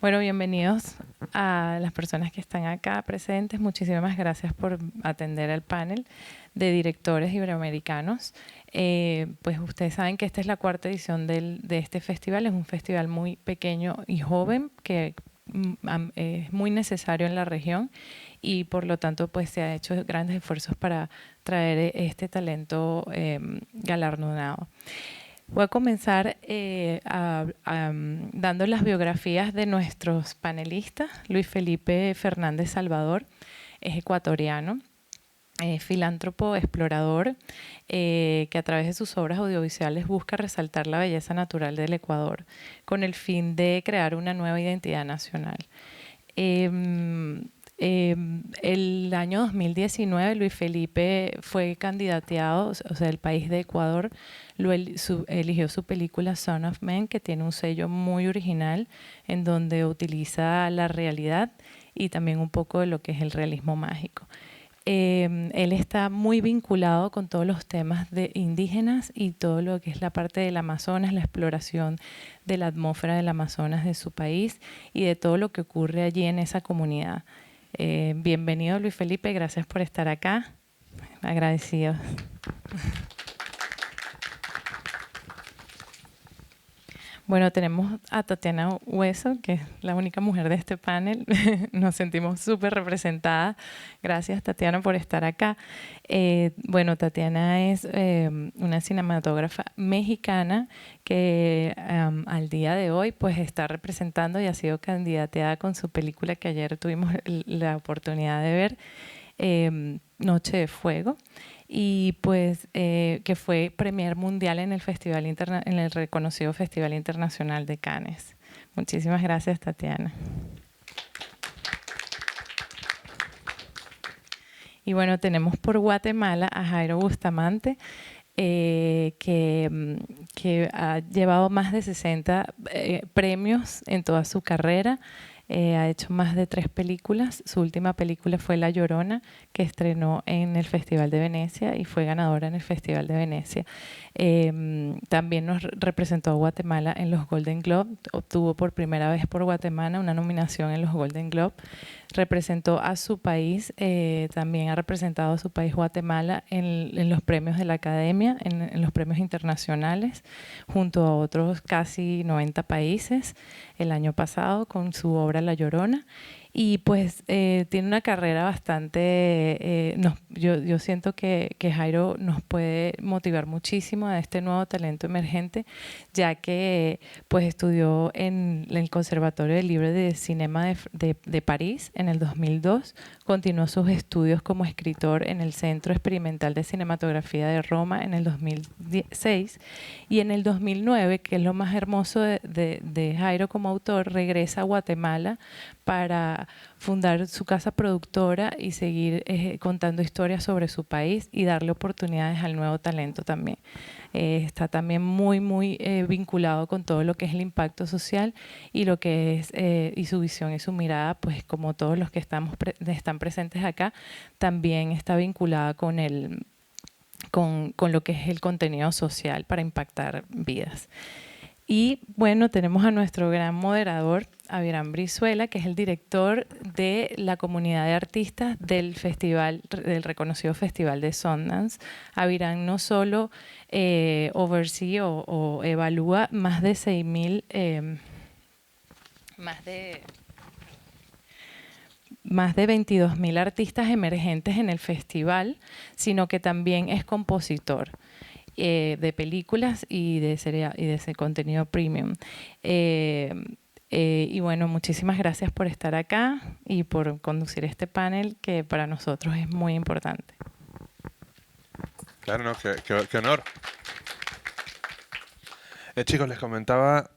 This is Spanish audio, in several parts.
Bueno, bienvenidos a las personas que están acá presentes. Muchísimas gracias por atender al panel de directores iberoamericanos. Pues ustedes saben que esta es la cuarta edición de este festival. Es un festival muy pequeño y joven que es muy necesario en la región y por lo tanto pues se ha hecho grandes esfuerzos para traer este talento galardonado. Voy a comenzar dando las biografías de nuestros panelistas. Luis Felipe Fernández Salvador es ecuatoriano, filántropo, explorador, que a través de sus obras audiovisuales busca resaltar la belleza natural del Ecuador con el fin de crear una nueva identidad nacional. El año 2019 Luis Felipe fue candidateado, o sea, el país de Ecuador eligió su película Son of Men, que tiene un sello muy original en donde utiliza la realidad y también un poco de lo que es el realismo mágico. Él está muy vinculado con todos los temas de indígenas y todo lo que es la parte del Amazonas, la exploración de la atmósfera del Amazonas de su país y de todo lo que ocurre allí en esa comunidad. Bienvenido Luis Felipe, gracias por estar acá. Agradecidos. Bueno, tenemos a Tatiana Hueso, que es la única mujer de este panel. Nos sentimos súper representadas. Gracias, Tatiana, por estar acá. Bueno, Tatiana es una cinematógrafa mexicana que al día de hoy pues está representando y ha sido candidateada con su película que ayer tuvimos la oportunidad de ver, Noche de Fuego, y pues que fue premier mundial en el en el reconocido Festival Internacional de Cannes. Muchísimas gracias, Tatiana. Y bueno, tenemos por Guatemala a Jairo Bustamante, que ha llevado más de 60 premios en toda su carrera. Ha hecho más de 3 películas. Su última película fue La Llorona, que estrenó en el Festival de Venecia y fue ganadora en el Festival de Venecia. También nos representó a Guatemala en los Golden Globe. Obtuvo por primera vez por Guatemala una nominación en los Golden Globe. Representó a su país, también ha representado a su país Guatemala en los premios de la Academia, en los premios internacionales, junto a otros casi 90 países el año pasado con su obra La Llorona. Y pues tiene una carrera bastante, yo siento que Jairo nos puede motivar muchísimo a este nuevo talento emergente, ya que pues estudió en el Conservatorio del Libre de Cinema de París en el 2002, continuó sus estudios como escritor en el Centro Experimental de Cinematografía de Roma en el 2006 y en el 2009, que es lo más hermoso de Jairo como autor, regresa a Guatemala para fundar su casa productora y seguir contando historias sobre su país y darle oportunidades al nuevo talento también. Está también muy vinculado con todo lo que es el impacto social y lo que es y su visión y su mirada, pues como todos los que están presentes acá, también está vinculada con lo que es el contenido social para impactar vidas. Y bueno, tenemos a nuestro gran moderador, Aviram Brizuela, que es el director de la comunidad de artistas del del reconocido Festival de Sundance. Aviram no solo oversee o evalúa más de 6.000, más de 22.000 artistas emergentes en el festival, sino que también es compositor de películas y de ese contenido premium. Y bueno, muchísimas gracias por estar acá y por conducir este panel que para nosotros es muy importante. Claro, no, qué honor. Chicos, les comentaba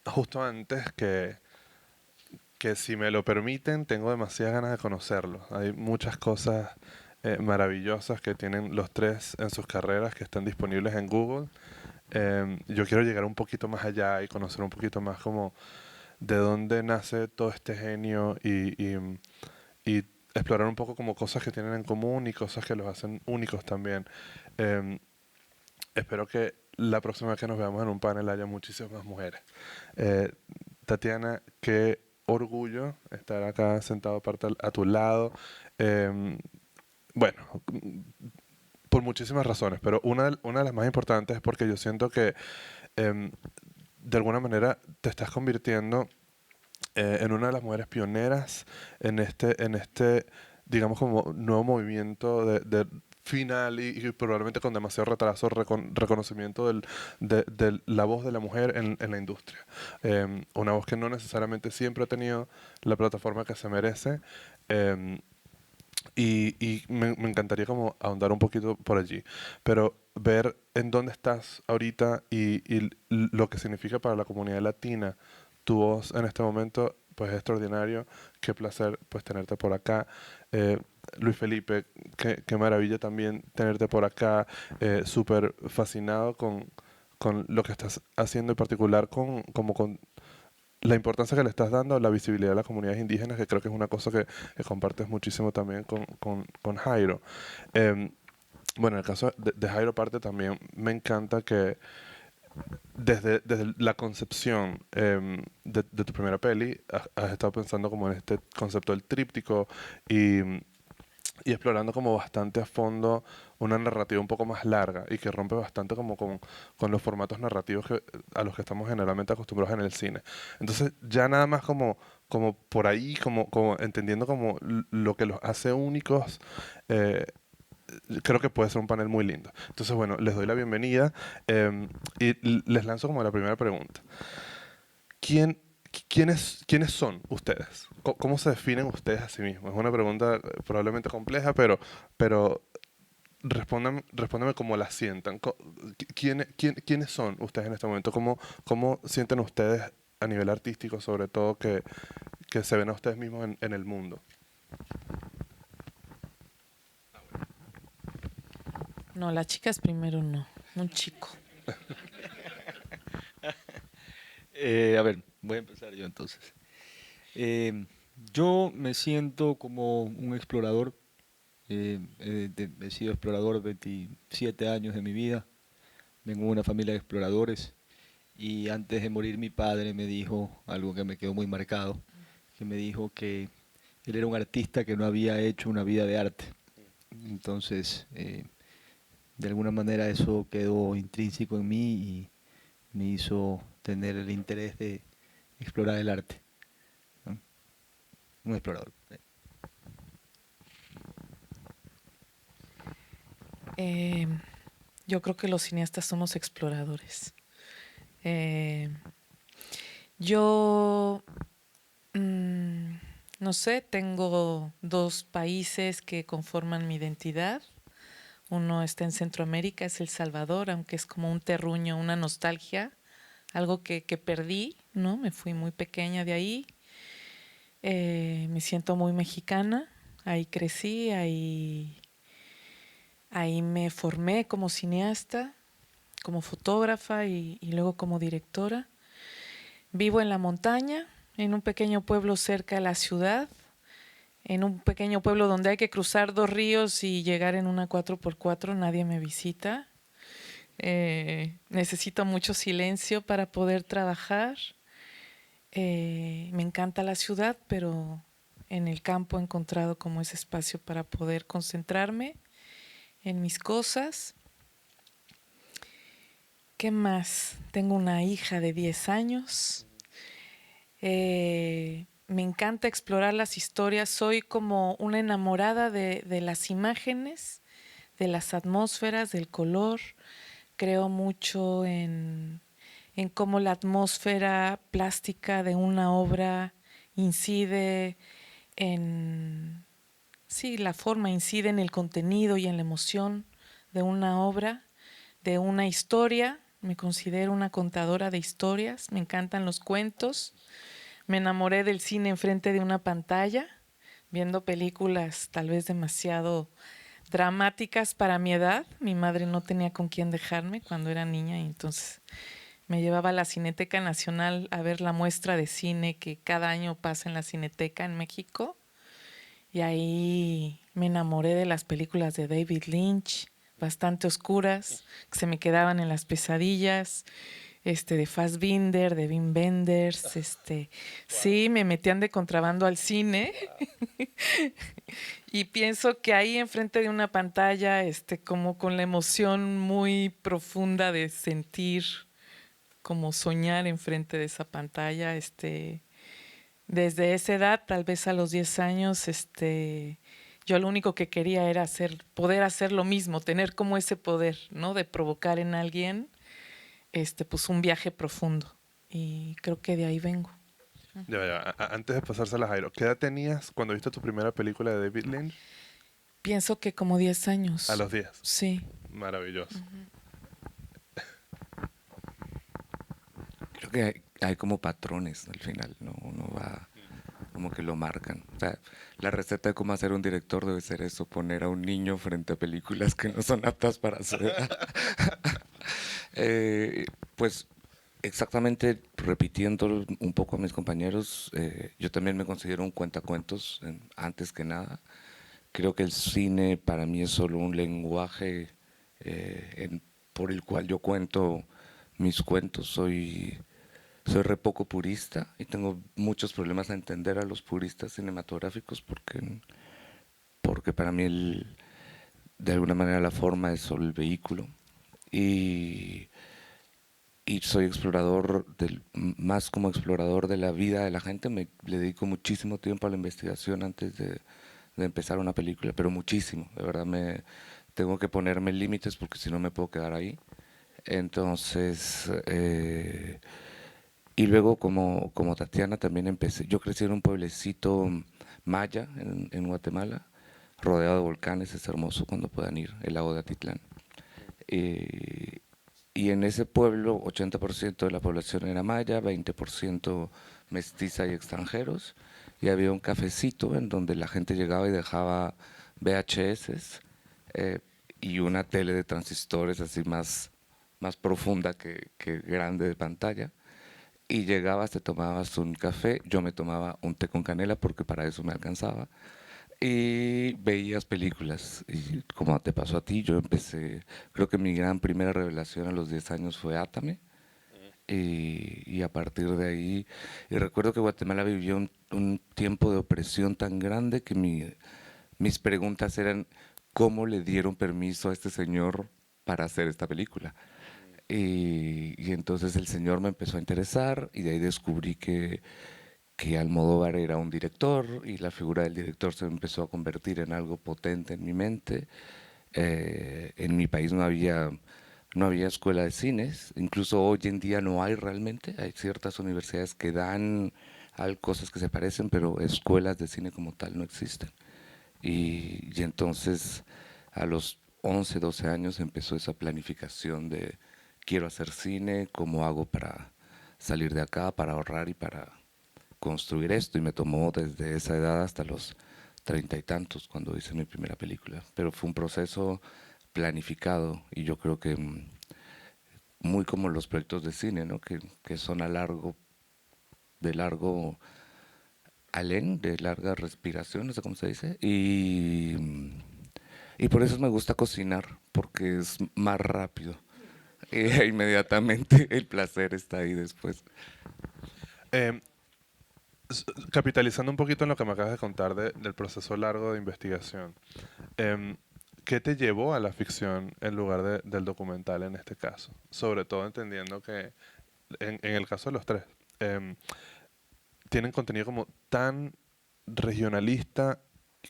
justo antes que si me lo permiten, tengo demasiadas ganas de conocerlo. Hay muchas cosas maravillosas que tienen los tres en sus carreras que están disponibles en Google. Yo quiero llegar un poquito más allá y conocer un poquito más como de dónde nace todo este genio y explorar un poco como cosas que tienen en común y cosas que los hacen únicos también. Em, Espero que la próxima vez que nos veamos en un panel haya muchísimas más mujeres. Eh, Tatiana, qué orgullo estar acá sentado a tu lado. Em, bueno, por muchísimas razones, pero una de las más importantes es porque yo siento que em, de alguna manera te estás convirtiendo en una de las mujeres pioneras en este, digamos, como nuevo movimiento de final y probablemente con demasiado retraso, reconocimiento de la voz de la mujer en la industria. Una voz que no necesariamente siempre ha tenido la plataforma que se merece. em, y me encantaría como ahondar un poquito por allí, pero ver en dónde estás ahorita y lo que significa para la comunidad latina tu voz en este momento, pues es extraordinario. Qué placer pues tenerte por acá. Eh, Luis Felipe, qué maravilla también tenerte por acá. Súper fascinado con lo que estás haciendo en particular con la importancia que le estás dando a la visibilidad de las comunidades indígenas, que creo que es una cosa que compartes muchísimo también con Jairo. Em, bueno, en el caso de Jairo Parte también me encanta que desde la concepción de tu primera peli has estado pensando como en este concepto del tríptico y, y explorando como bastante a fondo una narrativa un poco más larga y que rompe bastante como con los formatos narrativos a los que estamos generalmente acostumbrados en el cine. Entonces ya nada más como por ahí, como entendiendo como lo que los hace únicos, eh, creo que puede ser un panel muy lindo. Entonces bueno, les doy la bienvenida y les lanzo como la primera pregunta. ¿Quién, quiénes son ustedes? ¿Cómo se definen ustedes a sí mismos? Es una pregunta probablemente compleja, pero respóndame como la sientan. ¿Quiénes son ustedes en este momento? ¿Cómo sienten ustedes a nivel artístico, sobre todo, que se ven a ustedes mismos en el mundo? No, las chicas primero no, un chico. A ver, voy a empezar yo entonces. Eh, yo me siento como un explorador. He sido explorador 27 años de mi vida. Vengo de una familia de exploradores. Y antes de morir mi padre me dijo algo que me quedó muy marcado, que me dijo que él era un artista que no había hecho una vida de arte. Entonces, de alguna manera eso quedó intrínseco en mí y me hizo tener el interés de explorar el arte, ¿no? Un explorador. Eh, yo creo que los cineastas somos exploradores. Eh, yo, mm, no sé, tengo dos países que conforman mi identidad. Uno está en Centroamérica, es El Salvador, aunque es como un terruño, una nostalgia, algo que perdí, ¿no? Me fui muy pequeña de ahí. Me siento muy mexicana, ahí crecí, ahí me formé como cineasta, como fotógrafa y luego como directora. Vivo en la montaña, en un pequeño pueblo cerca de la ciudad, en un pequeño pueblo donde hay que cruzar dos ríos y llegar en una 4x4, nadie me visita. Necesito mucho silencio para poder trabajar. Me encanta la ciudad, pero en el campo he encontrado como ese espacio para poder concentrarme en mis cosas. ¿Qué más? Tengo una hija de 10 años. Me encanta explorar las historias. Soy como una enamorada de las imágenes, de las atmósferas, del color. Creo mucho en cómo la atmósfera plástica de una obra incide en, sí, la forma incide en el contenido y en la emoción de una obra, de una historia. Me considero una contadora de historias, me encantan los cuentos. Me enamoré del cine enfrente de una pantalla, viendo películas tal vez demasiado dramáticas para mi edad. Mi madre no tenía con quién dejarme cuando era niña y entonces me llevaba a la Cineteca Nacional a ver la muestra de cine que cada año pasa en la Cineteca en México. Y ahí me enamoré de las películas de David Lynch, bastante oscuras, que se me quedaban en las pesadillas. de Fassbinder, de Wim Wenders, sí, me metían de contrabando al cine y pienso que ahí enfrente de una pantalla, como con la emoción muy profunda de sentir, como soñar enfrente de esa pantalla, desde esa edad, tal vez a los 10 años, yo lo único que quería era poder hacer lo mismo, tener como ese poder, ¿no? De provocar en alguien, pues un viaje profundo. Y creo que de ahí vengo. Ya. Antes de pasárselas a Jairo, ¿qué edad tenías cuando viste tu primera película de David Lynch? Pienso que como 10 A años. los 10. Sí. Maravilloso. Creo que hay como patrones al final, ¿no? Uno va como que lo marcan. O sea, la receta de cómo hacer un director debe ser eso, poner a un niño frente a películas que no son aptas para su edad. Pues exactamente repitiendo un poco a mis compañeros, yo también me considero un cuentacuentos antes que nada. Creo que el cine para mí es solo un lenguaje por el cual yo cuento mis cuentos. Soy re poco purista y tengo muchos problemas a entender a los puristas cinematográficos porque para mí de alguna manera la forma es solo el vehículo. Y, y soy explorador, más como explorador de la vida de la gente. Le dedico muchísimo tiempo a la investigación antes de empezar una película, pero muchísimo. De verdad tengo que ponerme límites porque si no me puedo quedar ahí. Entonces... y luego como Tatiana también empecé, yo crecí en un pueblecito maya en Guatemala, rodeado de volcanes, es hermoso cuando puedan ir, el lago de Atitlán. Y en ese pueblo 80% de la población era maya, 20% mestiza y extranjeros, y había un cafecito en donde la gente llegaba y dejaba VHS y una tele de transistores así más profunda que grande de pantalla. Y llegabas, te tomabas un café, yo me tomaba un té con canela porque para eso me alcanzaba. Y veías películas. Y como te pasó a ti, yo empecé, creo que mi gran primera revelación a los 10 años fue Átame. Y a partir de ahí, y recuerdo que Guatemala vivió un tiempo de opresión tan grande que mis preguntas eran, ¿cómo le dieron permiso a este señor para hacer esta película? Y entonces el señor me empezó a interesar y de ahí descubrí que Almodóvar era un director y la figura del director se empezó a convertir en algo potente en mi mente. En mi país no había escuela de cines, incluso hoy en día no hay realmente, hay ciertas universidades que dan cosas que se parecen, pero escuelas de cine como tal no existen. Y entonces a los 11, 12 años empezó esa planificación de quiero hacer cine, cómo hago para salir de acá, para ahorrar y para construir esto. Y me tomó desde esa edad hasta los 30 y tantos cuando hice mi primera película. Pero fue un proceso planificado y yo creo que muy como los proyectos de cine, ¿no? que son de largo alén, de larga respiración, no sé cómo se dice. Y por eso me gusta cocinar, porque es más rápido. E inmediatamente el placer está ahí después. Em, Capitalizando un poquito en lo que me acabas de contar del proceso largo de investigación, em, ¿qué te llevó a la ficción en lugar del documental en este caso? Sobre todo entendiendo que en el caso de los tres, em, tienen contenido como tan regionalista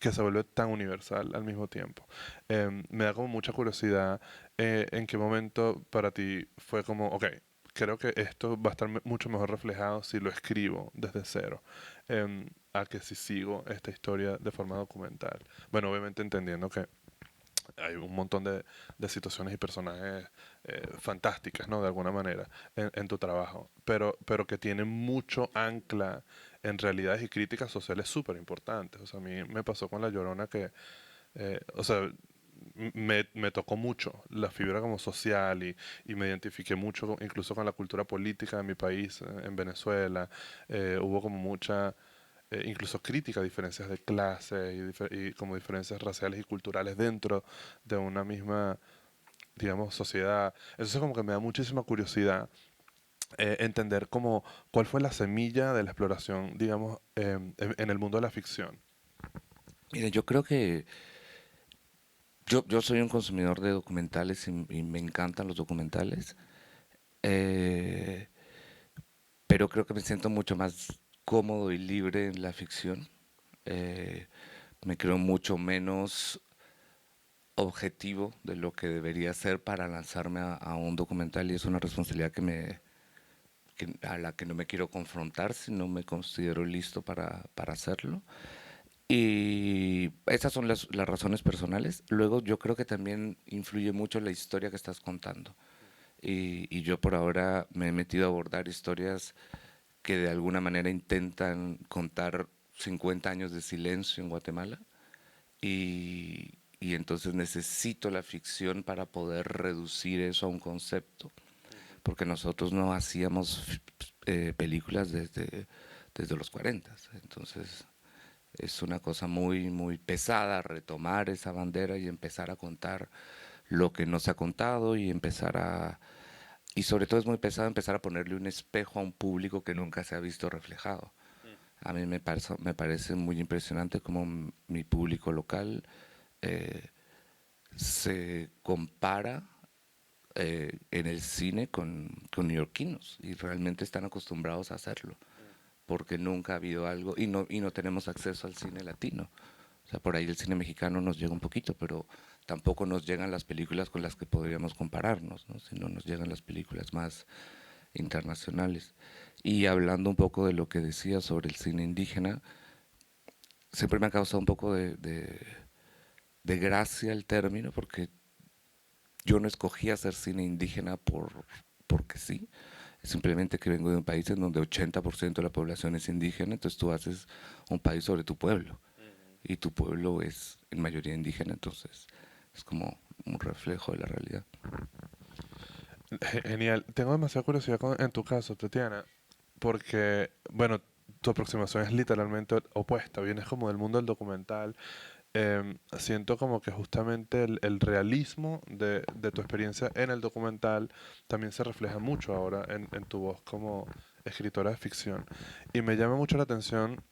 que se vuelve tan universal al mismo tiempo. Me da como mucha curiosidad en qué momento para ti fue como, ok, creo que esto va a estar mucho mejor reflejado si lo escribo desde cero, a que si sigo esta historia de forma documental. Bueno, obviamente entendiendo que hay un montón de situaciones y personajes fantásticas, ¿no? De alguna manera, en tu trabajo, pero que tienen mucho ancla en realidades y críticas sociales súper importantes. O sea, a mí me pasó con La Llorona que, o sea, me tocó mucho la fibra como social y me identifiqué mucho incluso con la cultura política de mi país, en Venezuela. Hubo como mucha incluso crítica a diferencias de clase y como diferencias raciales y culturales dentro de una misma, digamos, sociedad. Eso es como que me da muchísima curiosidad entender como cuál fue la semilla de la exploración, digamos, en el mundo de la ficción. Mira, yo creo que yo soy un consumidor de documentales y me encantan los documentales, eh, pero creo que me siento mucho más cómodo y libre en la ficción. Eh, Me creo mucho menos objetivo de lo que debería ser para lanzarme a un documental y es una responsabilidad a la que no me quiero confrontar si no me considero listo para hacerlo. Y esas son las razones personales. Luego yo creo que también influye mucho la historia que estás contando. Y yo por ahora me he metido a abordar historias que de alguna manera intentan contar 50 años de silencio en Guatemala. Y entonces necesito la ficción para poder reducir eso a un concepto. Porque nosotros no hacíamos películas desde los 40. Entonces es una cosa muy, muy pesada retomar esa bandera y empezar a contar lo que no se ha contado y y sobre todo es muy pesado empezar a ponerle un espejo a un público que nunca se ha visto reflejado. A mí me parece muy impresionante cómo mi público local eh, se compara en el cine con neoyorquinos y realmente están acostumbrados a hacerlo porque nunca ha habido algo y no tenemos acceso al cine latino. O sea, por ahí el cine mexicano nos llega un poquito, pero tampoco nos llegan las películas con las que podríamos compararnos, ¿no? Sino nos llegan las películas más internacionales. Y hablando un poco de lo que decía sobre el cine indígena, siempre me ha causado un poco de gracia el término, porque yo no escogí hacer cine indígena porque sí. Simplemente que vengo de un país en donde 80% de la población es indígena, entonces tú haces un país sobre tu pueblo. Y tu pueblo es en mayoría indígena, entonces es como un reflejo de la realidad. Genial. Tengo demasiada curiosidad en tu caso, Tatiana, porque, bueno, tu aproximación es literalmente opuesta. Vienes como del mundo del documental. Siento como que justamente el realismo de tu experiencia en el documental también se refleja mucho ahora en tu voz como escritora de ficción. Y me llama mucho la atención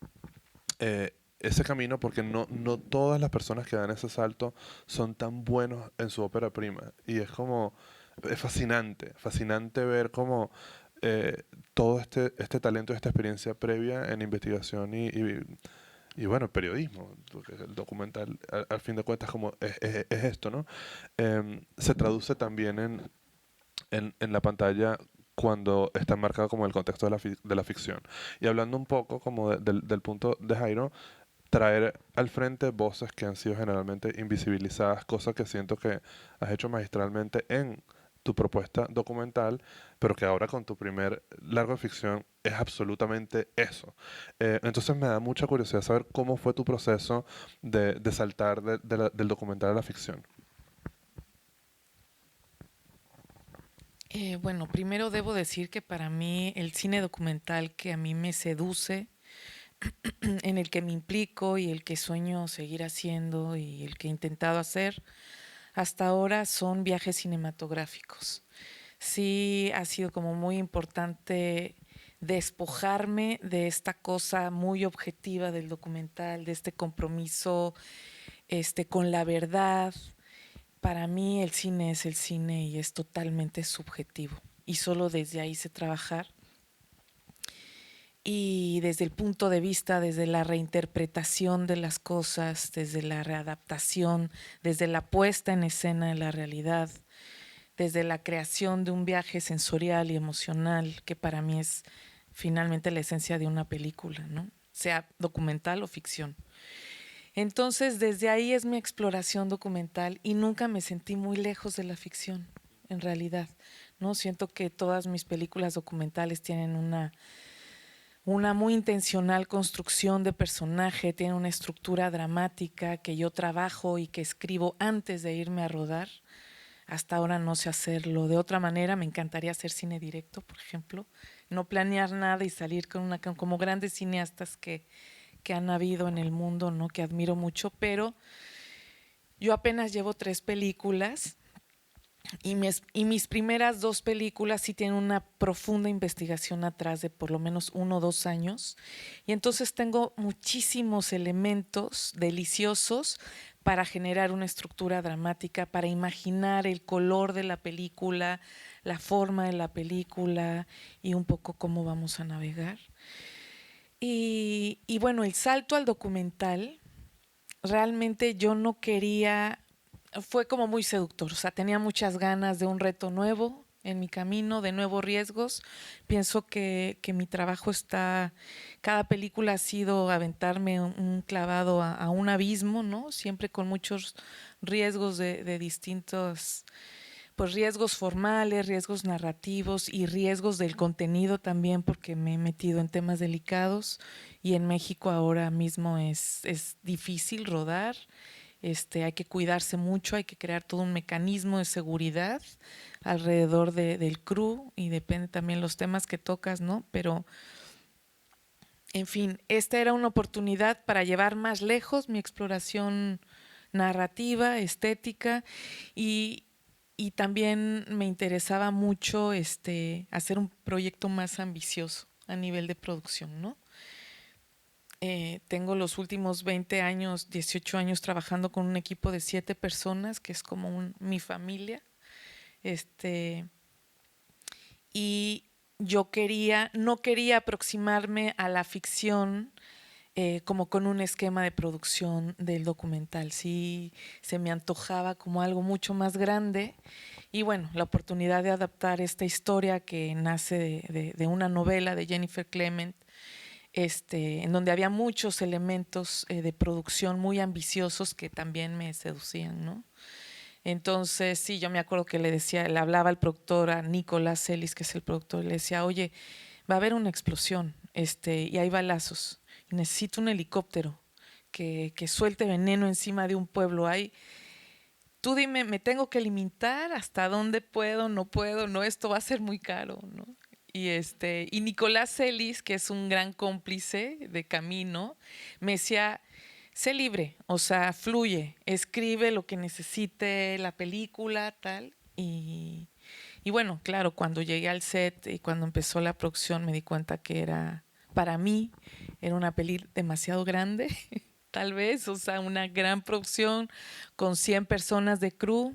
ese camino porque no todas las personas que dan ese salto son tan buenos en su ópera prima. Y es como, es fascinante, fascinante ver cómo todo este talento, esta experiencia previa en investigación y bueno, periodismo, porque el documental al fin de cuentas como es esto, ¿no? Se traduce también en la pantalla cuando está marcado como el contexto de la ficción. Y hablando un poco como del punto de Jairo, traer al frente voces que han sido generalmente invisibilizadas, cosa que siento que has hecho magistralmente en tu propuesta documental, pero que ahora con tu primer largo de ficción es absolutamente eso. Entonces me da mucha curiosidad saber cómo fue tu proceso de saltar del documental a la ficción. Bueno, primero debo decir que para mí el cine documental que a mí me seduce, en el que me implico y el que sueño seguir haciendo y el que he intentado hacer hasta ahora son viajes cinematográficos. Sí ha sido como muy importante despojarme de esta cosa muy objetiva del documental, de este compromiso con la verdad. Para mí el cine es el cine y es totalmente subjetivo y solo desde ahí sé trabajar. Y desde el punto de vista, desde la reinterpretación de las cosas, desde la readaptación, desde la puesta en escena de la realidad, desde la creación de un viaje sensorial y emocional, que para mí es finalmente la esencia de una película, ¿no? Sea documental o ficción. Entonces, desde ahí es mi exploración documental y nunca me sentí muy lejos de la ficción, en realidad, ¿no? Siento que todas mis películas documentales tienen una muy intencional construcción de personaje, tiene una estructura dramática que yo trabajo y que escribo antes de irme a rodar. Hasta ahora no sé hacerlo de otra manera. Me encantaría hacer cine directo, por ejemplo, no planear nada y salir como grandes cineastas que han habido en el mundo, ¿no? Que admiro mucho, pero yo apenas llevo 3 películas Y mis primeras 2 películas sí tienen una profunda investigación atrás de por lo menos 1 o 2 años. Y entonces tengo muchísimos elementos deliciosos para generar una estructura dramática, para imaginar el color de la película, la forma de la película y un poco cómo vamos a navegar. Y bueno, el salto al documental, realmente yo no quería, fue como muy seductor, o sea, tenía muchas ganas de un reto nuevo en mi camino, de nuevos riesgos. Pienso que mi trabajo está, cada película ha sido aventarme un clavado a un abismo, ¿no? Siempre con muchos riesgos de distintos, pues riesgos formales, riesgos narrativos y riesgos del contenido también, porque me he metido en temas delicados y en México ahora mismo es difícil rodar. Hay que cuidarse mucho, hay que crear todo un mecanismo de seguridad alrededor del crew y depende también los temas que tocas, ¿no? Pero, en fin, esta era una oportunidad para llevar más lejos mi exploración narrativa, estética y también me interesaba mucho hacer un proyecto más ambicioso a nivel de producción, ¿no? Tengo los últimos 20 años, 18 años trabajando con un equipo de 7 personas, que es como mi familia. Y yo no quería aproximarme a la ficción como con un esquema de producción del documental. Sí, se me antojaba como algo mucho más grande. Y bueno, la oportunidad de adaptar esta historia que nace de una novela de Jennifer Clement, en donde había muchos elementos de producción muy ambiciosos que también me seducían, ¿no? Entonces, sí, yo me acuerdo que le hablaba al productor, a Nicolás Ellis, que es el productor, y le decía, oye, va a haber una explosión, y hay balazos, y necesito un helicóptero que suelte veneno encima de un pueblo. Tú dime, ¿me tengo que limitar? ¿Hasta dónde puedo? ¿No puedo? No, esto va a ser muy caro, ¿no? Y Nicolás Ellis, que es un gran cómplice de camino, me decía, sé libre, o sea, fluye, escribe lo que necesite la película, tal. Y bueno, claro, cuando llegué al set y cuando empezó la producción me di cuenta que para mí, era una peli demasiado grande, tal vez, o sea, una gran producción con 100 personas de crew,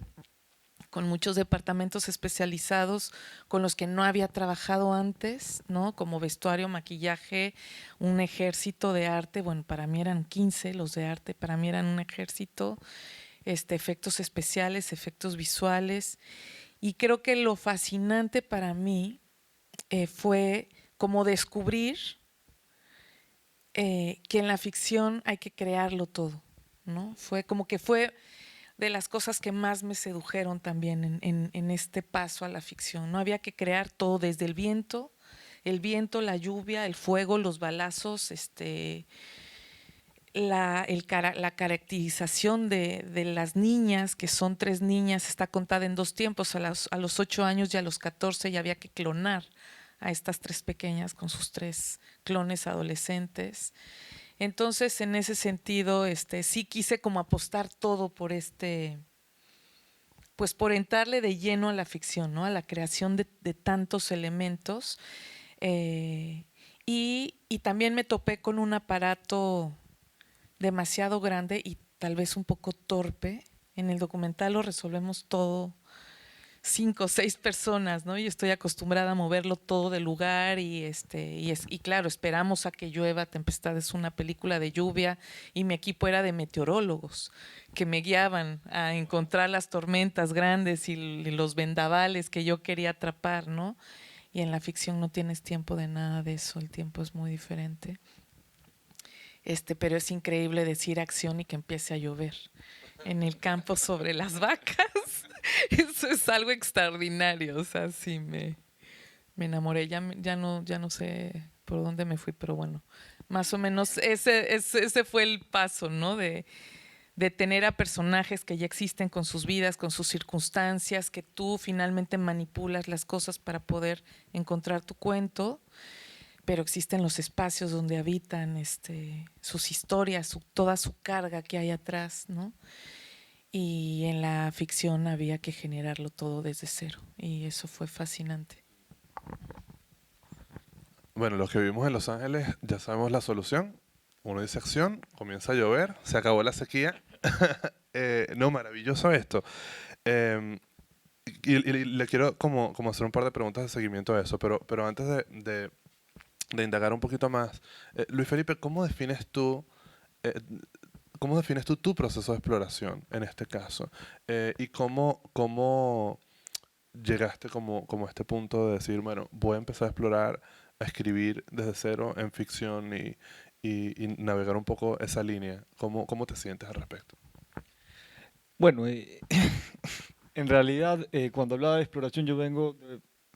con muchos departamentos especializados con los que no había trabajado antes, ¿no? Como vestuario, maquillaje, un ejército de arte. Bueno, para mí eran 15 los de arte, para mí eran un ejército, efectos especiales, efectos visuales. Y creo que lo fascinante para mí fue como descubrir que en la ficción hay que crearlo todo, ¿no? Fue de las cosas que más me sedujeron también en este paso a la ficción, ¿no? Había que crear todo desde el viento, la lluvia, el fuego, los balazos, la caracterización de las niñas, que son 3 niñas, está contada en 2 tiempos, a los 8 años y a los 14 ya había que clonar a estas 3 pequeñas con sus 3 clones adolescentes. Entonces, en ese sentido, sí quise como apostar todo por pues por entrarle de lleno a la ficción, ¿no? A la creación de tantos elementos. Y también me topé con un aparato demasiado grande y tal vez un poco torpe. En el documental lo resolvemos todo 5 o 6 personas, ¿no? Y estoy acostumbrada a moverlo todo del lugar y claro, esperamos a que llueva. Tempestad es una película de lluvia y mi equipo era de meteorólogos que me guiaban a encontrar las tormentas grandes y los vendavales que yo quería atrapar, ¿no? Y en la ficción no tienes tiempo de nada de eso, el tiempo es muy diferente. Pero es increíble decir acción y que empiece a llover en el campo sobre las vacas. Eso es algo extraordinario, o sea, sí me enamoré. Ya no sé por dónde me fui, pero bueno, más o menos ese fue el paso, ¿no? De tener a personajes que ya existen con sus vidas, con sus circunstancias, que tú finalmente manipulas las cosas para poder encontrar tu cuento, pero existen los espacios donde habitan sus historias, toda su carga que hay atrás, ¿no? y en la ficción había que generarlo todo desde cero y eso fue fascinante. Bueno, los que vivimos en Los Ángeles ya sabemos la solución. Uno dice acción, comienza a llover, se acabó la sequía. No, maravilloso esto. Eh, y le quiero como hacer un par de preguntas de seguimiento a eso, pero antes de indagar un poquito más, Luis Felipe, eh, ¿cómo defines tú tu proceso de exploración en este caso? ¿Y cómo llegaste como a este punto de decir, bueno, voy a empezar a explorar, a escribir desde cero en ficción y navegar un poco esa línea? ¿Cómo te sientes al respecto? Bueno, en realidad, cuando hablaba de exploración, yo vengo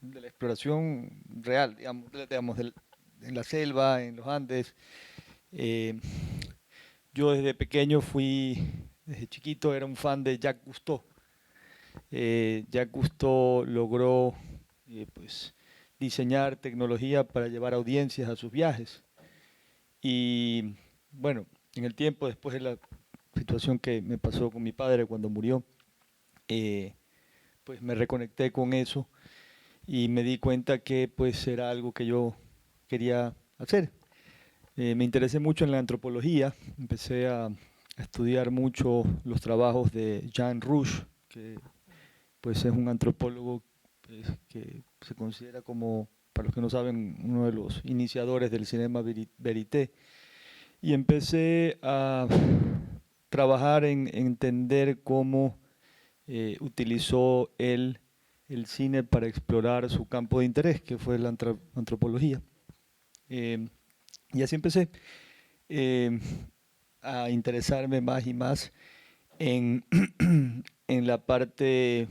de la exploración real, digamos, en la selva, en los Andes. Eh, yo desde pequeño desde chiquito era un fan de Jacques Cousteau. Jacques Cousteau logró pues, diseñar tecnología para llevar audiencias a sus viajes. Y bueno, en el tiempo, después de la situación que me pasó con mi padre cuando murió, eh, pues me reconecté con eso y me di cuenta que pues era algo que yo quería hacer. Me interesé mucho en la antropología, empecé a estudiar mucho los trabajos de Jean Rouch, que pues es un antropólogo que se considera como, para los que no saben, uno de los iniciadores del cinema verité. Y empecé a trabajar en entender cómo utilizó él el cine para explorar su campo de interés, que fue la antropología. Eh, y así empecé eh, a interesarme más y más en, en la parte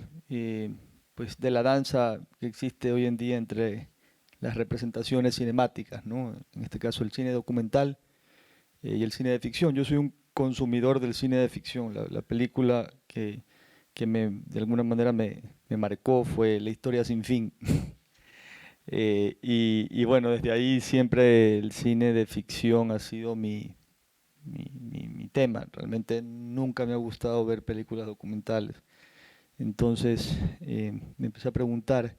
pues de la danza que existe hoy en día entre las representaciones cinemáticas, ¿no? En este caso el cine documental y el cine de ficción. Yo soy un consumidor del cine de ficción. La película que de alguna manera me marcó fue La historia sin fin. Y bueno, desde ahí siempre el cine de ficción ha sido mi tema. Realmente nunca me ha gustado ver películas documentales. Entonces me empecé a preguntar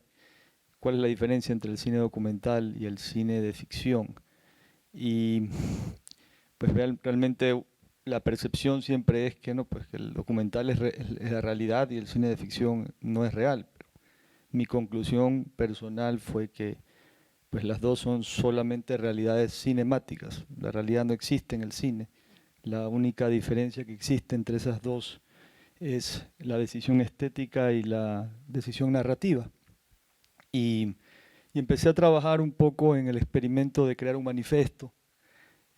cuál es la diferencia entre el cine documental y el cine de ficción. Y pues realmente la percepción siempre es que no, pues que el documental es la realidad y el cine de ficción no es real. Pero mi conclusión personal fue que pues las dos son solamente realidades cinemáticas. La realidad no existe en el cine. La única diferencia que existe entre esas dos es la decisión estética y la decisión narrativa. Y, y empecé a trabajar un poco en el experimento de crear un manifiesto,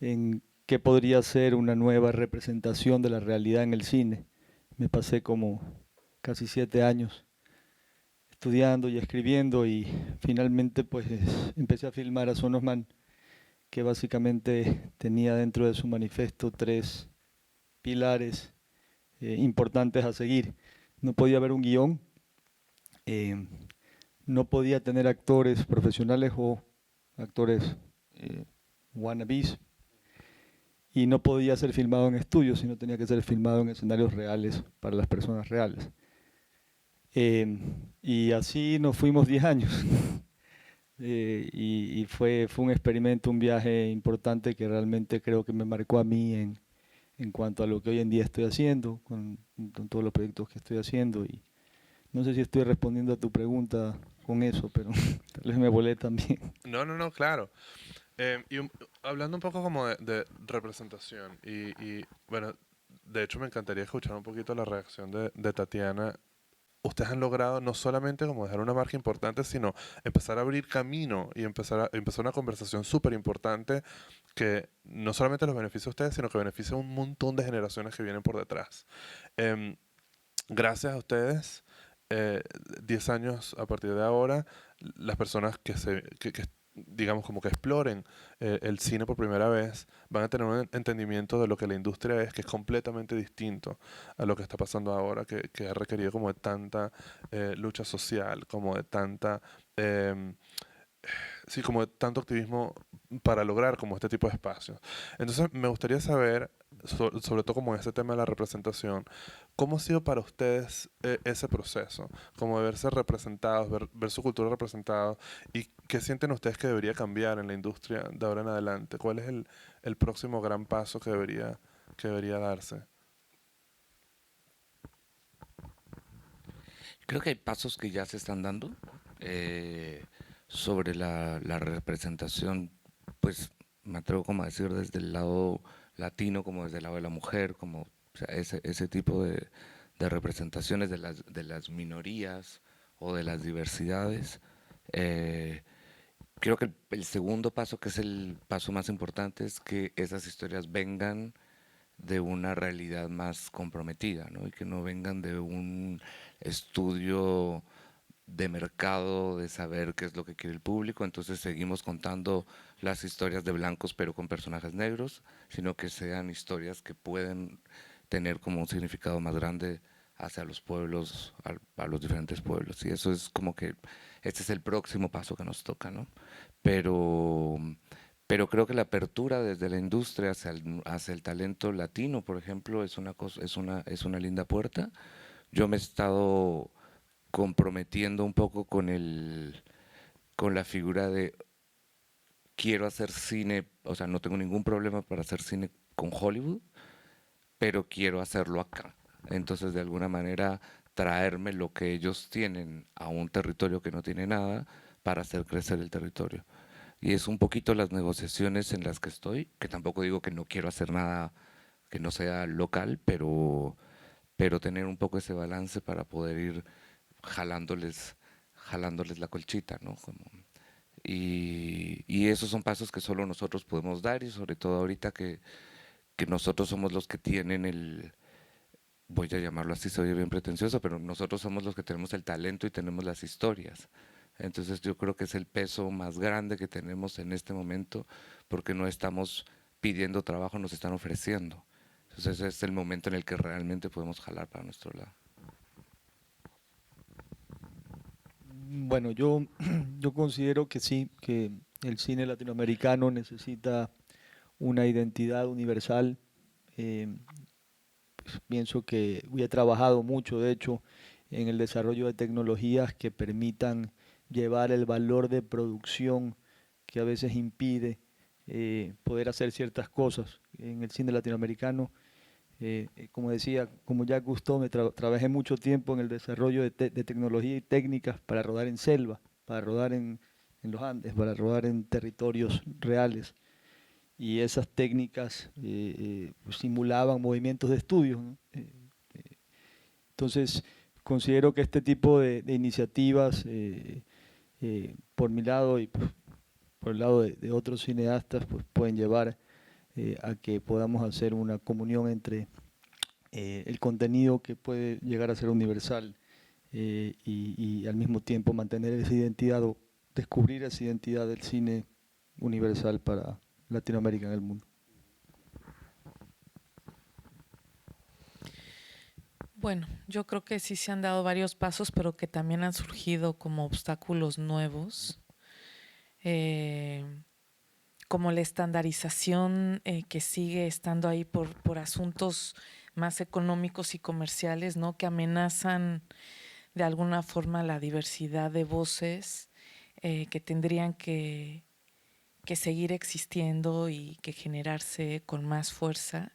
en qué podría ser una nueva representación de la realidad en el cine. Me pasé como casi 7 años estudiando y escribiendo y finalmente pues empecé a filmar a Son of Man, que básicamente tenía dentro de su manifiesto 3 pilares importantes a seguir. No podía haber un guión, eh, no podía tener actores profesionales o actores wannabes, y no podía ser filmado en estudios, sino tenía que ser filmado en escenarios reales para las personas reales. Y así nos fuimos 10 años. Y fue un experimento, un viaje importante que realmente creo que me marcó a mí en cuanto a lo que hoy en día estoy haciendo, con todos los proyectos que estoy haciendo. Y no sé si estoy respondiendo a tu pregunta con eso, pero tal vez me volé también. No, claro. Hablando un poco como de representación bueno, de hecho me encantaría escuchar un poquito la reacción de Tatiana. Ustedes han logrado no solamente como dejar una marca importante, sino empezar a abrir camino y empezar una conversación súper importante que no solamente los beneficia a ustedes, sino que beneficia a un montón de generaciones que vienen por detrás. Em, Gracias a ustedes, 10 años a partir de ahora, las personas que digamos como que exploren el cine por primera vez van a tener un entendimiento de lo que la industria es, que es completamente distinto a lo que está pasando ahora, que ha requerido como de tanta lucha social, como de tanta em, sí, como de tanto activismo para lograr como este tipo de espacios. Entonces, me gustaría saber, sobre todo como en este tema de la representación, ¿cómo ha sido para ustedes ese proceso? Como de verse representados, ver su cultura representada, y qué sienten ustedes que debería cambiar en la industria de ahora en adelante. ¿Cuál es el próximo gran paso que debería darse? Creo que hay pasos que ya se están dando eh, sobre la representación, pues me atrevo como a decir desde el lado latino, como desde el lado de la mujer, como o sea, ese tipo de representaciones de las minorías o de las diversidades. Eh, Creo que el segundo paso, que es el paso más importante, es que esas historias vengan de una realidad más comprometida, ¿no? Y que no vengan de un estudio de mercado, de saber qué es lo que quiere el público, entonces seguimos contando las historias de blancos pero con personajes negros, sino que sean historias que pueden tener como un significado más grande hacia los pueblos, a los diferentes pueblos. Y eso es como que este es el próximo paso que nos toca, ¿no? Pero, pero creo que la apertura desde la industria hacia el talento latino, por ejemplo, es una cosa, es una linda puerta. Yo me he estado comprometiendo un poco con la figura de quiero hacer cine, o sea, no tengo ningún problema para hacer cine con Hollywood, pero quiero hacerlo acá. Entonces, de alguna manera, traerme lo que ellos tienen a un territorio que no tiene nada para hacer crecer el territorio. Y es un poquito las negociaciones en las que estoy, que tampoco digo que no quiero hacer nada que no sea local, pero tener un poco ese balance para poder ir jalándoles la colchita, ¿no? Y esos son pasos que solo nosotros podemos dar, y sobre todo ahorita que nosotros somos los que tienen voy a llamarlo así, soy bien pretencioso, pero nosotros somos los que tenemos el talento y tenemos las historias. Entonces yo creo que es el peso más grande que tenemos en este momento, porque no estamos pidiendo trabajo, nos están ofreciendo. Entonces es el momento en el que realmente podemos jalar para nuestro lado. Bueno, yo considero que sí, que el cine latinoamericano necesita una identidad universal. Eh, Pienso que he trabajado mucho, de hecho, en el desarrollo de tecnologías que permitan llevar el valor de producción que a veces impide poder hacer ciertas cosas. En el cine latinoamericano, como decía, como Jacques Cousteau, trabajé mucho tiempo en el desarrollo de tecnología y técnicas para rodar en selva, para rodar en los Andes, para rodar en territorios reales, y esas técnicas pues, simulaban movimientos de estudio, ¿no? Entonces, considero que este tipo de iniciativas, por mi lado y por el lado de otros cineastas, pues, pueden llevar a que podamos hacer una comunión entre el contenido que puede llegar a ser universal y al mismo tiempo mantener esa identidad o descubrir esa identidad del cine universal para Latinoamérica en el mundo. Bueno, yo creo que sí se han dado varios pasos, pero que también han surgido como obstáculos nuevos, eh, como la estandarización que sigue estando ahí por asuntos más económicos y comerciales, ¿no? Que amenazan de alguna forma la diversidad de voces que tendrían que seguir existiendo y que generarse con más fuerza.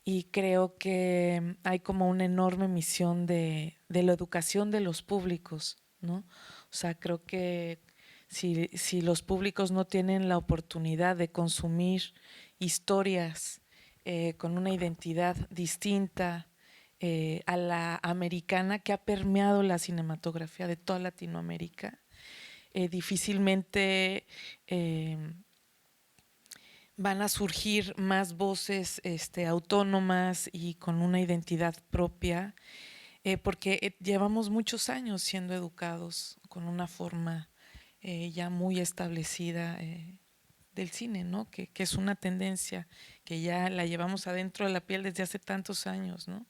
Y creo que hay como una enorme misión de la educación de los públicos, ¿no? O sea, creo que si los públicos no tienen la oportunidad de consumir historias con una identidad distinta a la americana, que ha permeado la cinematografía de toda Latinoamérica, difícilmente van a surgir más voces autónomas y con una identidad propia, porque llevamos muchos años siendo educados con una forma ya muy establecida del cine, ¿no? Que es una tendencia que ya la llevamos adentro de la piel desde hace tantos años, ¿no?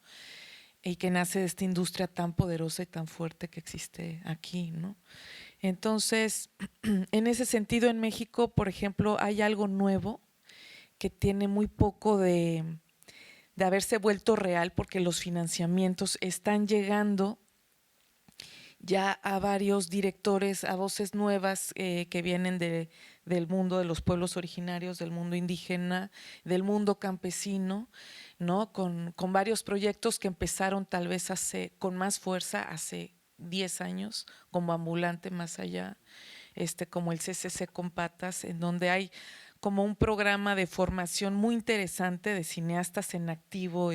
Y que nace de esta industria tan poderosa y tan fuerte que existe aquí, ¿no? Entonces, en ese sentido, en México, por ejemplo, hay algo nuevo que tiene muy poco de haberse vuelto real, porque los financiamientos están llegando ya a varios directores, a voces nuevas que vienen del mundo de los pueblos originarios, del mundo indígena, del mundo campesino, ¿no? Con varios proyectos que empezaron tal vez con más fuerza hace 10 años, como Ambulante Más Allá, como el CCC con Patas, en donde hay como un programa de formación muy interesante de cineastas en activo,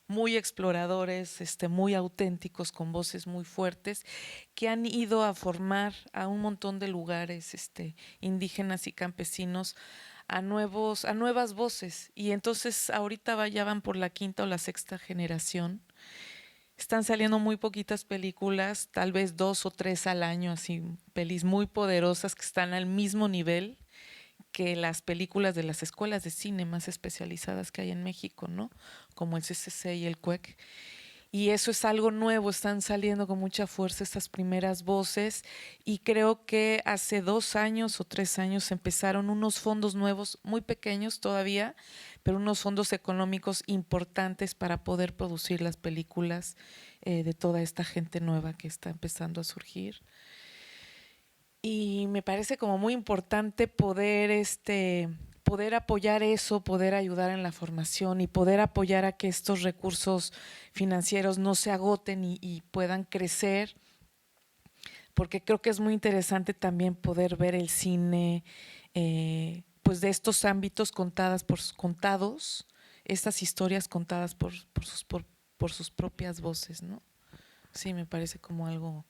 muy exploradores, muy auténticos, con voces muy fuertes, que han ido a formar a un montón de lugares indígenas y campesinos a nuevas voces. Y entonces ahorita ya van por la quinta o la sexta generación. Están saliendo muy poquitas películas, tal vez 2 o 3 al año, así pelis muy poderosas que están al mismo nivel que las películas de las escuelas de cine más especializadas que hay en México, ¿no? Como el CCC y el CUEC. Y eso es algo nuevo, están saliendo con mucha fuerza estas primeras voces, y creo que hace 2 años o 3 años empezaron unos fondos nuevos, muy pequeños todavía, pero unos fondos económicos importantes para poder producir las películas de toda esta gente nueva que está empezando a surgir. Y me parece como muy importante poder apoyar eso, poder ayudar en la formación y poder apoyar a que estos recursos financieros no se agoten y puedan crecer, porque creo que es muy interesante también poder ver el cine pues de estos ámbitos contados, estas historias contadas por sus propias voces, ¿no? Sí, me parece como algo…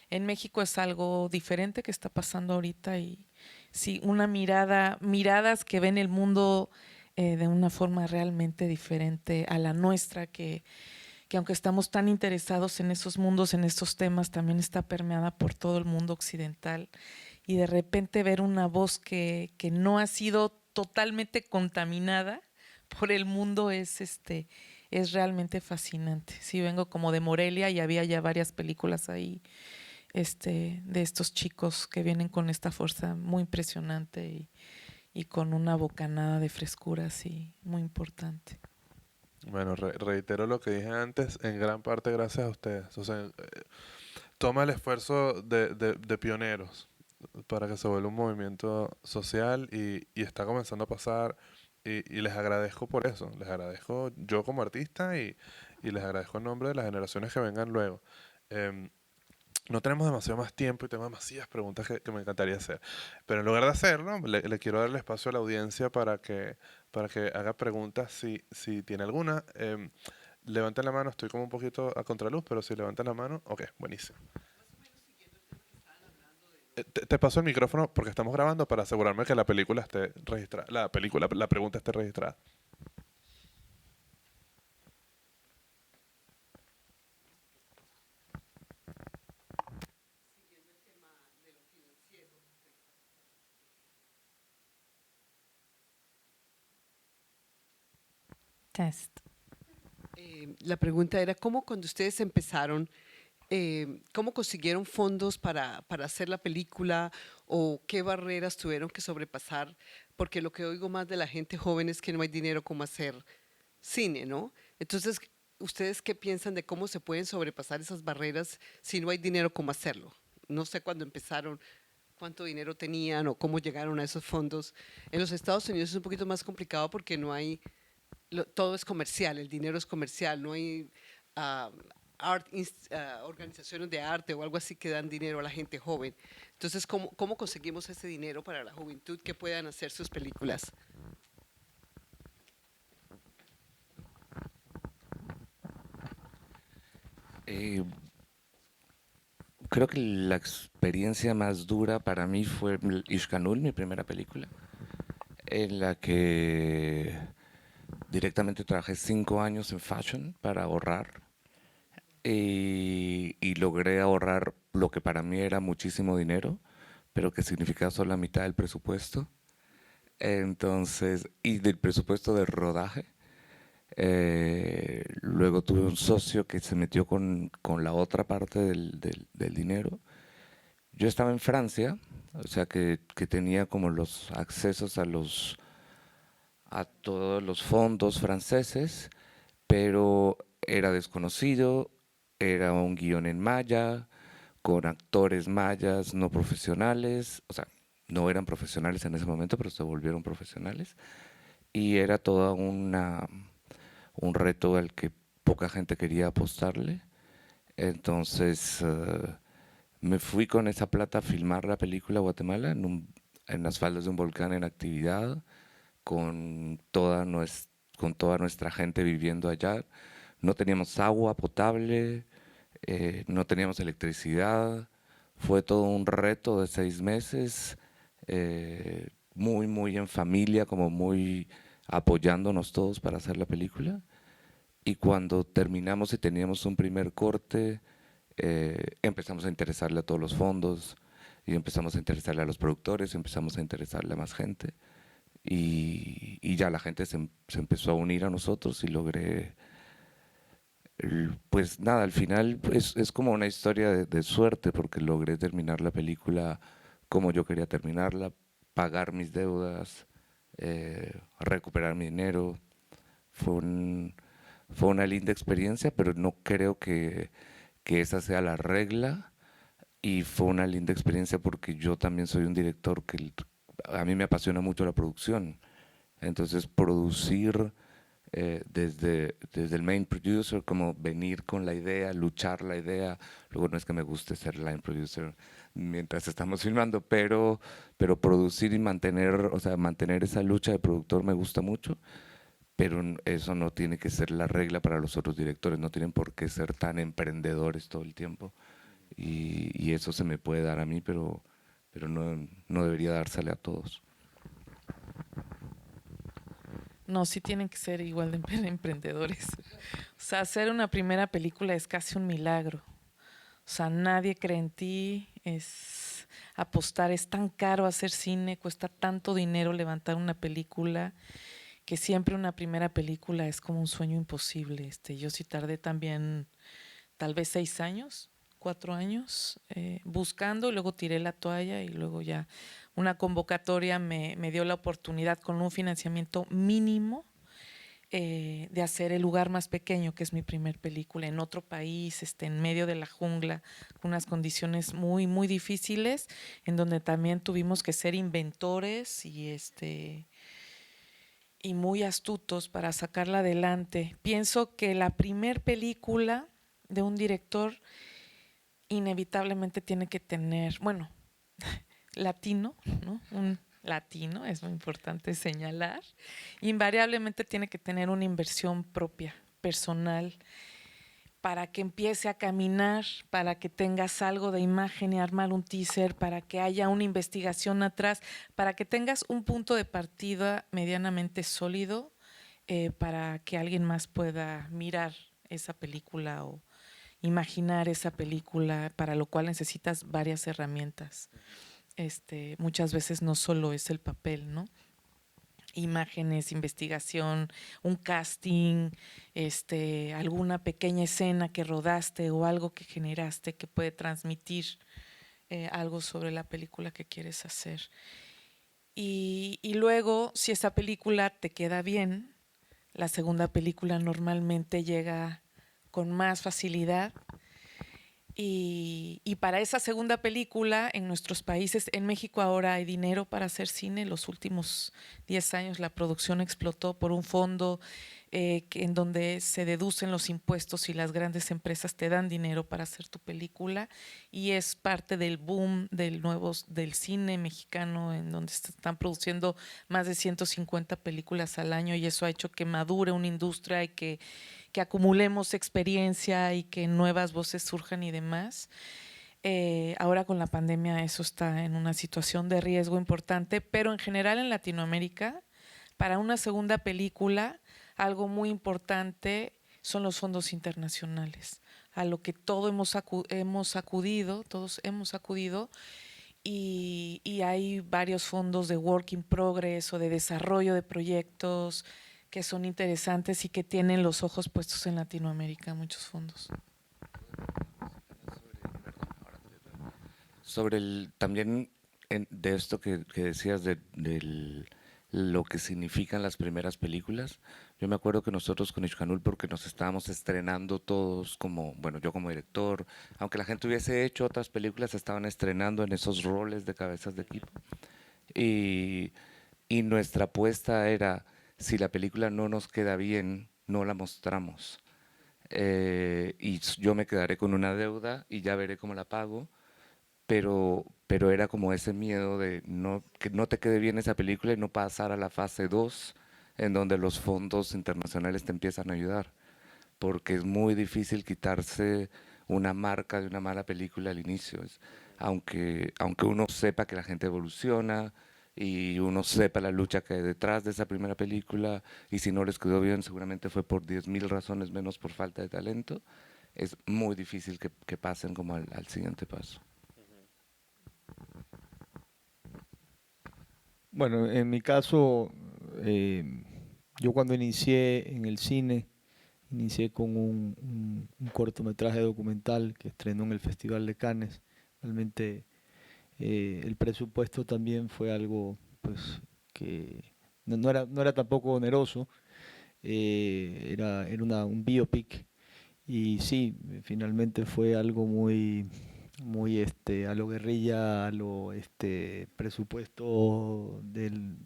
En México es algo diferente que está pasando ahorita, y sí, miradas que ven el mundo de una forma realmente diferente a la nuestra, que aunque estamos tan interesados en esos mundos, en estos temas, también está permeada por todo el mundo occidental, y de repente ver una voz que no ha sido totalmente contaminada por el mundo es realmente fascinante. Sí, vengo como de Morelia y había ya varias películas ahí de estos chicos que vienen con esta fuerza muy impresionante y con una bocanada de frescura así muy importante. Bueno, reitero lo que dije antes, en gran parte gracias a ustedes. O sea, toma el esfuerzo de pioneros para que se vuelva un movimiento social y está comenzando a pasar, y les agradezco por eso. Les agradezco yo como artista y les agradezco en nombre de las generaciones que vengan luego. No tenemos demasiado más tiempo y tengo demasiadas preguntas que me encantaría hacer. Pero en lugar de hacerlo, le quiero dar el espacio a la audiencia para que haga preguntas si tiene alguna. Levanten la mano, estoy como un poquito a contraluz, pero si levantan la mano, ok, buenísimo. Te paso el micrófono porque estamos grabando para asegurarme que la película esté registrada. La pregunta esté registrada. Test. La pregunta era, ¿cómo cuando ustedes empezaron, cómo consiguieron fondos para hacer la película, o qué barreras tuvieron que sobrepasar? Porque lo que oigo más de la gente joven es que no hay dinero como hacer cine, ¿no? Entonces, ¿ustedes qué piensan de cómo se pueden sobrepasar esas barreras si no hay dinero como hacerlo? No sé cuándo empezaron, cuánto dinero tenían o cómo llegaron a esos fondos. En los Estados Unidos es un poquito más complicado porque no hay… todo es comercial, el dinero es comercial, no hay organizaciones de arte o algo así que dan dinero a la gente joven. Entonces, ¿cómo conseguimos ese dinero para la juventud que puedan hacer sus películas? Creo que la experiencia más dura para mí fue Ishkanul, mi primera película, en la que directamente trabajé 5 años en fashion para ahorrar, y logré ahorrar lo que para mí era muchísimo dinero, pero que significaba solo la mitad del presupuesto. Entonces, y del presupuesto de rodaje. Luego tuve un socio que se metió con la otra parte del dinero, Yo estaba en Francia, o sea que tenía como los accesos a todos los fondos franceses, pero era desconocido, era un guión en maya, con actores mayas no profesionales, o sea, no eran profesionales en ese momento, pero se volvieron profesionales, y era toda un reto al que poca gente quería apostarle. Entonces me fui con esa plata a filmar la película Guatemala en las faldas de un volcán en actividad, con con toda nuestra gente viviendo allá. No teníamos agua potable, no teníamos electricidad. Fue todo un reto de 6 meses, muy, muy en familia, como muy apoyándonos todos para hacer la película. Y cuando terminamos y teníamos un primer corte, empezamos a interesarle a todos los fondos y empezamos a interesarle a los productores, empezamos a interesarle a más gente y ya la gente se empezó a unir a nosotros y logré, pues nada, al final es como una historia de suerte porque logré terminar la película como yo quería terminarla, pagar mis deudas, recuperar mi dinero. Fue fue una linda experiencia, pero no creo que esa sea la regla. Y fue una linda experiencia porque yo también soy un director a mí me apasiona mucho la producción. Entonces, producir desde el main producer, como venir con la idea, luchar la idea. Luego no es que me guste ser line producer mientras estamos filmando, pero producir y mantener, o sea, mantener esa lucha de productor me gusta mucho. Pero eso no tiene que ser la regla para los otros directores, no tienen por qué ser tan emprendedores todo el tiempo. Y eso se me puede dar a mí, pero no debería dársele a todos. No, sí tienen que ser igual de emprendedores. O sea, hacer una primera película es casi un milagro. O sea, nadie cree en ti, es apostar, es tan caro hacer cine, cuesta tanto dinero levantar una película, que siempre una primera película es como un sueño imposible. Yo sí tardé también tal vez 6 años, 4 años buscando, y luego tiré la toalla y luego ya una convocatoria me dio la oportunidad con un financiamiento mínimo de hacer El lugar más pequeño, que es mi primer película, en otro país, en medio de la jungla, con unas condiciones muy, muy difíciles, en donde también tuvimos que ser inventores y muy astutos para sacarla adelante. Pienso que la primer película de un director inevitablemente tiene que tener, bueno, latino, ¿no? Un latino, es muy importante señalar. Invariablemente tiene que tener una inversión propia, personal, para que empiece a caminar, para que tengas algo de imagen y armar un teaser, para que haya una investigación atrás, para que tengas un punto de partida medianamente sólido para que alguien más pueda mirar esa película o imaginar esa película, para lo cual necesitas varias herramientas. Muchas veces no solo es el papel, ¿no? Imágenes, investigación, un casting, alguna pequeña escena que rodaste o algo que generaste que puede transmitir algo sobre la película que quieres hacer. Y luego, si esa película te queda bien, la segunda película normalmente llega con más facilidad. Y para esa segunda película en nuestros países, en México ahora hay dinero para hacer cine. Los últimos 10 años la producción explotó por un fondo en donde se deducen los impuestos y las grandes empresas te dan dinero para hacer tu película, y es parte del boom del cine mexicano, en donde se están produciendo más de 150 películas al año, y eso ha hecho que madure una industria y que acumulemos experiencia y que nuevas voces surjan y demás. Ahora con la pandemia eso está en una situación de riesgo importante, pero en general en Latinoamérica, para una segunda película, algo muy importante son los fondos internacionales, a lo que todos hemos acudido, y hay varios fondos de work in progress o de desarrollo de proyectos que son interesantes y que tienen los ojos puestos en Latinoamérica, muchos fondos. Sobre también de esto que decías de lo que significan las primeras películas, yo me acuerdo que nosotros con Ishkanul, porque nos estábamos estrenando todos como, bueno, yo como director, aunque la gente hubiese hecho otras películas, se estaban estrenando en esos roles de cabezas de equipo. Y, y nuestra apuesta era, si la película no nos queda bien, no la mostramos. Yo me quedaré con una deuda y ya veré cómo la pago, pero era como ese miedo de que no te quede bien esa película y no pasar a la fase 2 en donde los fondos internacionales te empiezan a ayudar, porque es muy difícil quitarse una marca de una mala película al inicio. Aunque uno sepa que la gente evoluciona y uno sepa la lucha que hay detrás de esa primera película, y si no les quedó bien seguramente fue por 10.000 razones menos por falta de talento, es muy difícil que pasen como al siguiente paso. Bueno, en mi caso, yo cuando inicié en el cine, inicié con un cortometraje documental que estrenó en el Festival de Cannes. Realmente el presupuesto también fue algo pues, que no era tampoco oneroso, era un biopic y sí, finalmente fue algo muy a lo guerrilla, a lo presupuesto del...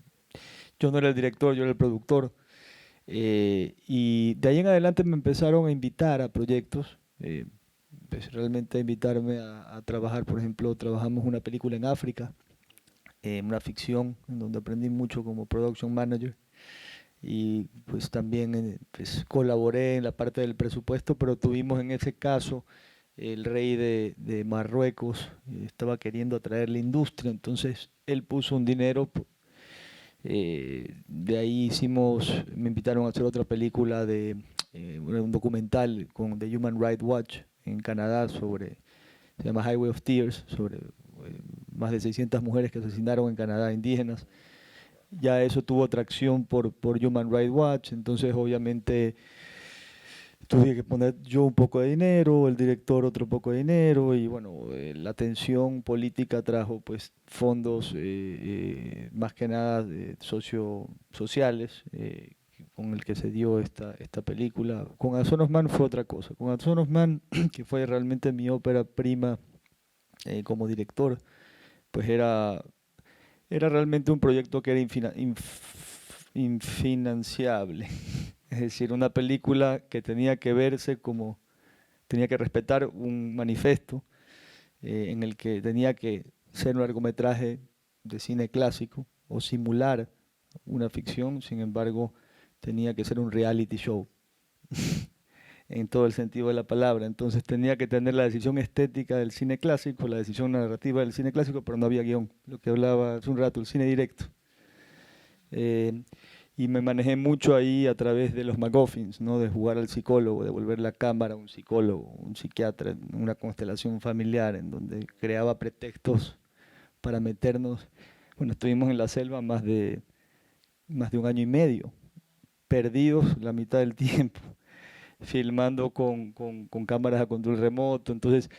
Yo no era el director, yo era el productor. Y de ahí en adelante me empezaron a invitar a proyectos, pues realmente a invitarme a trabajar. Por ejemplo, trabajamos una película en África, una ficción, en donde aprendí mucho como production manager. Y pues también pues, colaboré en la parte del presupuesto, pero tuvimos en ese caso el rey de Marruecos estaba queriendo atraer la industria, entonces él puso un dinero. De ahí me invitaron a hacer otra película un documental con The Human Rights Watch en Canadá se llama Highway of Tears, sobre más de 600 mujeres que asesinaron en Canadá, indígenas. Ya eso tuvo atracción por Human Rights Watch, entonces obviamente tuve que poner yo un poco de dinero, el director otro poco de dinero y bueno, la tensión política trajo pues fondos más que nada sociales con el que se dio esta película. Con A Son of Man fue otra cosa. Con A Son of Man, que fue realmente mi ópera prima como director, pues era realmente un proyecto que era infinanciable. Es decir, una película que tenía que verse como, tenía que respetar un manifiesto en el que tenía que ser un largometraje de cine clásico o simular una ficción, sin embargo, tenía que ser un reality show en todo el sentido de la palabra. Entonces tenía que tener la decisión estética del cine clásico, la decisión narrativa del cine clásico, pero no había guión, lo que hablaba hace un rato, el cine directo. Y me manejé mucho ahí a través de los MacGuffins, ¿no? De jugar al psicólogo, de volver la cámara a un psicólogo, un psiquiatra, en una constelación familiar, en donde creaba pretextos para meternos. Bueno, estuvimos en la selva más de 1 año y medio, perdidos la mitad del tiempo, filmando con cámaras a control remoto, entonces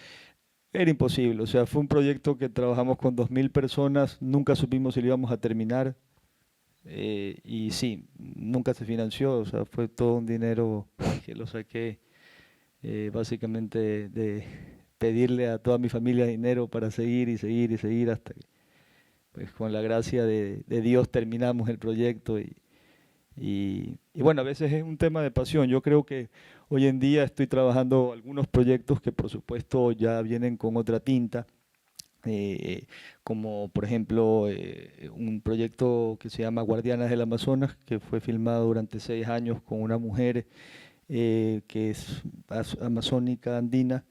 era imposible. O sea, fue un proyecto que trabajamos con 2.000 personas, nunca supimos si lo íbamos a terminar. Y sí, nunca se financió, o sea, fue todo un dinero que lo saqué básicamente de pedirle a toda mi familia dinero para seguir y seguir y seguir hasta que, pues, con la gracia de Dios terminamos el proyecto y bueno, a veces es un tema de pasión. Yo creo que hoy en día estoy trabajando algunos proyectos que por supuesto ya vienen con otra tinta. Como por ejemplo un proyecto que se llama Guardianas del Amazonas, que fue filmado durante 6 años con una mujer que es amazónica andina.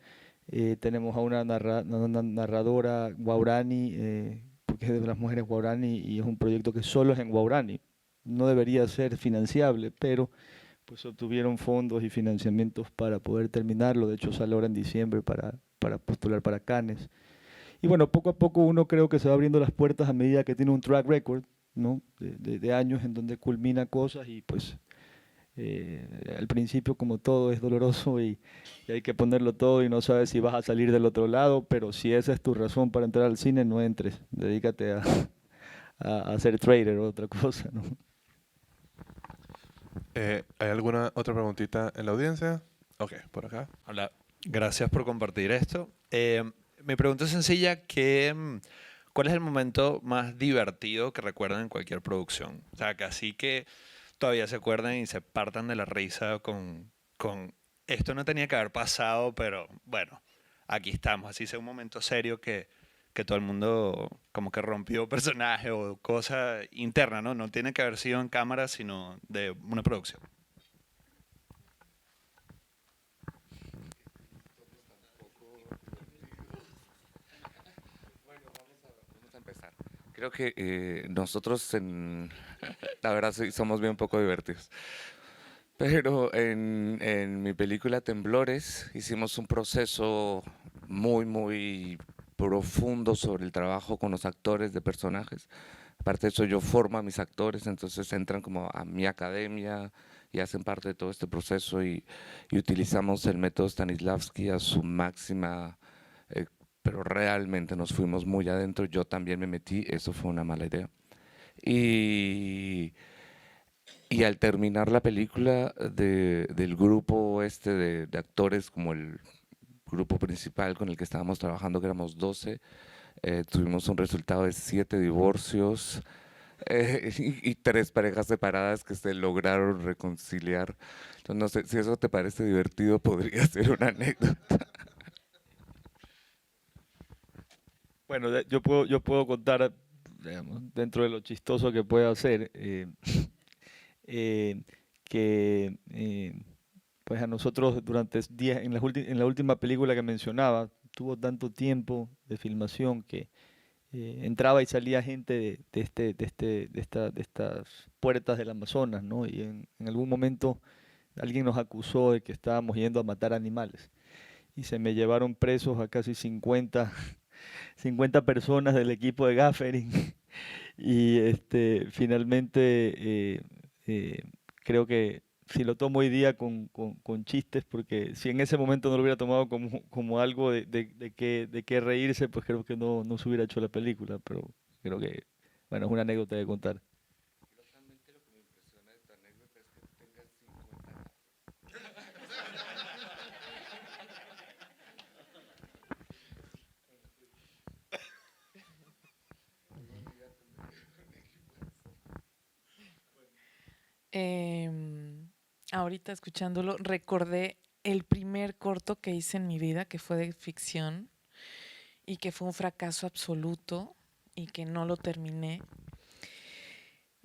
Tenemos a una narradora guaurani, porque es de las mujeres guaurani y es un proyecto que solo es en guaurani. No debería ser financiable, pero pues obtuvieron fondos y financiamientos para poder terminarlo. De hecho sale ahora en diciembre para postular para Cannes. Y bueno, poco a poco uno creo que se va abriendo las puertas a medida que tiene un track record, ¿no? de años en donde culmina cosas y pues Al principio, como todo, es doloroso y hay que ponerlo todo y no sabes si vas a salir del otro lado, pero si esa es tu razón para entrar al cine, no entres. Dedícate a ser trader o otra cosa, ¿no? ¿Hay alguna otra preguntita en la audiencia? Ok, por acá. Hola, gracias por compartir esto. Mi pregunta es sencilla, ¿cuál es el momento más divertido que recuerdan en cualquier producción? O sea, que así que todavía se acuerdan y se partan de la risa con esto no tenía que haber pasado, pero bueno, aquí estamos. Así sea un momento serio que todo el mundo como que rompió personaje o cosa interna, ¿no? No tiene que haber sido en cámara, sino de una producción. Vamos a empezar. Creo que nosotros, la verdad, sí, somos bien poco divertidos. Pero en mi película Temblores hicimos un proceso muy profundo sobre el trabajo con los actores de personajes. Aparte de eso, yo formo a mis actores, entonces entran como a mi academia y hacen parte de todo este proceso y utilizamos el método Stanislavski a su máxima, pero realmente nos fuimos muy adentro. Yo también me metí, eso fue una mala idea. Y y al terminar la película del grupo este de actores, como el grupo principal con el que estábamos trabajando, que éramos 12, tuvimos un resultado de 7 divorcios y 3 parejas separadas que se lograron reconciliar. Entonces, no sé si eso te parece divertido, podría ser una anécdota. Bueno, yo puedo contar, digamos, dentro de lo chistoso que puede hacer, eh, que pues a nosotros durante 10, en la última película que mencionaba, tuvo tanto tiempo de filmación que entraba y salía gente de estas puertas del Amazonas, ¿no? Y en algún momento alguien nos acusó de que estábamos yendo a matar animales y se me llevaron presos a casi 50 personas del equipo de Gaffering y finalmente eh, creo que si lo tomo hoy día con chistes, porque si en ese momento no lo hubiera tomado como algo de qué reírse, pues creo que no se hubiera hecho la película, pero creo que, bueno, es una anécdota de contar. Realmente lo que me impresiona de esta anécdota es que tengas 50. Ahorita escuchándolo, recordé el primer corto que hice en mi vida, que fue de ficción y que fue un fracaso absoluto y que no lo terminé.